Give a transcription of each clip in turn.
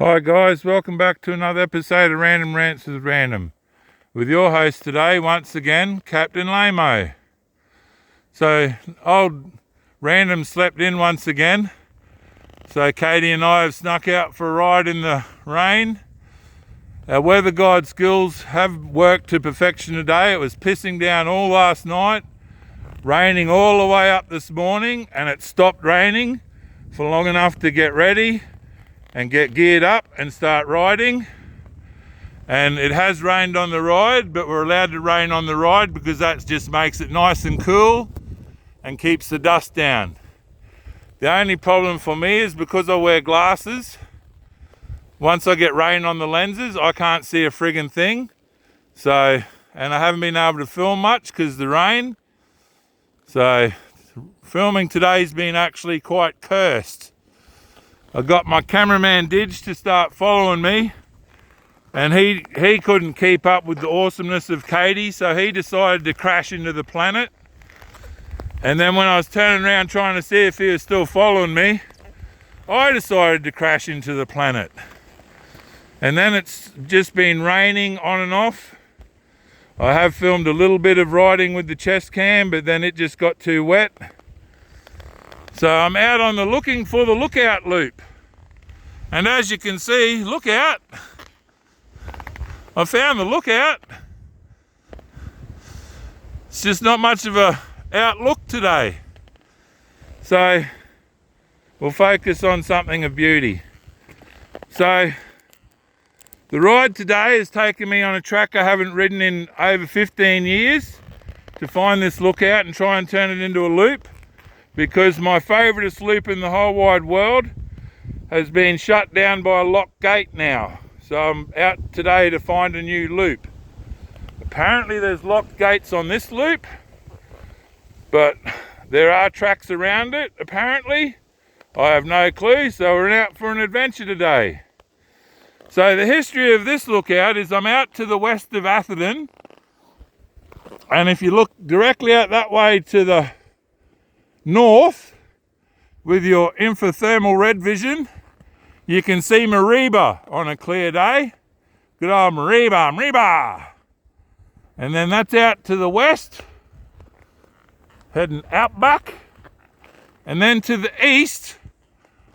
Hi guys, welcome back to another episode of Random Rants with Random. With your host today, once again, Captain Lamo. So, old Random slept in once again. So Katie and I have snuck out for a ride in the rain. Our weather guide skills have worked to perfection today. It was pissing down all last night, raining all the way up this morning, and it stopped raining for long enough to get ready and get geared up and start riding. And it has rained on the ride, but we're allowed to rain on the ride because that just makes it nice and cool and keeps the dust down. The only problem for me is because I wear glasses, once I get rain on the lenses, I can't see a friggin' thing. So, and I haven't been able to film much because of the rain. So, filming today's been actually quite cursed. I got my cameraman Didge to start following me, and he couldn't keep up with the awesomeness of Katie, so he decided to crash into the planet. And then when I was turning around trying to see if he was still following me, I decided to crash into the planet. And then it's just been raining on and off. I have filmed a little bit of riding with the chest cam, but then it just got too wet. So I'm out on the looking for the lookout loop. And as you can see, look out. I found the lookout. It's just not much of a outlook today. So we'll focus on something of beauty. So the ride today has taken me on a track I haven't ridden in over 15 years to find this lookout and try and turn it into a loop, because my favouriteest loop in the whole wide world has been shut down by a locked gate now. So I'm out today to find a new loop. Apparently there's locked gates on this loop, but there are tracks around it apparently. I have no clue, so we're out for an adventure today. So the history of this lookout is I'm out to the west of Atherton, and if you look directly out that way to the north with your infrathermal red vision, you can see Mariba on a clear day. Good old Mariba. And then that's out to the west, heading out back. And then to the east,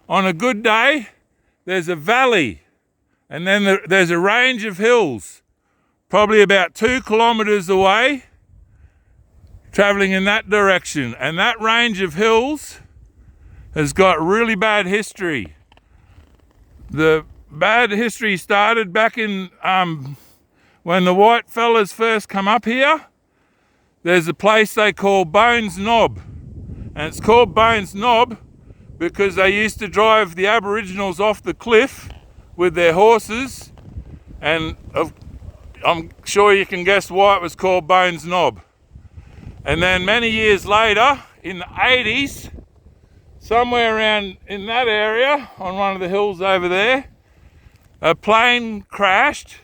on a good day, there's a valley. And then there's a range of hills, probably about 2 kilometres away, travelling in that direction. And that range of hills has got really bad history. The bad history started back in when the white fellas first come up here. There's a place they call Bones Knob, and it's called Bones Knob because they used to drive the Aboriginals off the cliff with their horses, and I'm sure you can guess why it was called Bones Knob. And then many years later, in the 80s, somewhere around in that area, on one of the hills over there, a plane crashed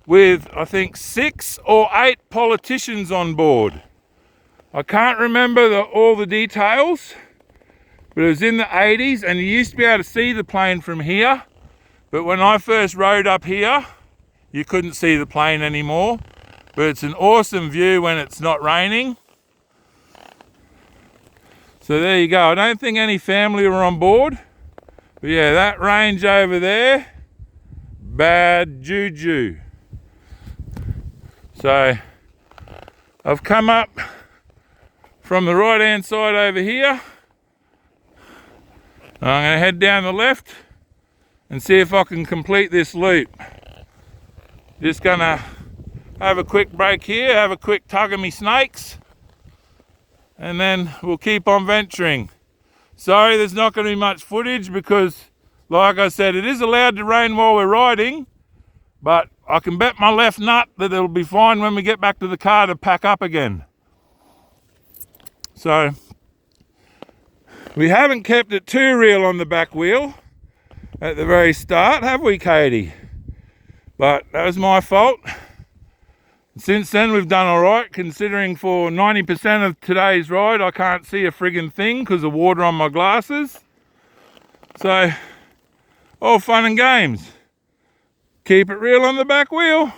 with, I think, 6 or 8 politicians on board. I can't remember all the details, but it was in the 80s, and you used to be able to see the plane from here. But when I first rode up here, you couldn't see the plane anymore. But it's an awesome view when it's not raining. So there you go. I don't think any family were on board. But yeah, that range over there, bad juju. So I've come up from the right hand side over here. I'm going to head down the left and see if I can complete this loop. Just going to have a quick break here, have a quick tug of me snakes, and then we'll keep on venturing. Sorry, there's not going to be much footage because, like I said, it is allowed to rain while we're riding, but I can bet my left nut that it'll be fine when we get back to the car to pack up again. So, we haven't kept it too real on the back wheel at the very start, have we, Katie? But that was my fault. Since then we've done all right, considering for 90% of today's ride I can't see a friggin' thing because of water on my glasses. So All fun and games. Keep it real on the back wheel.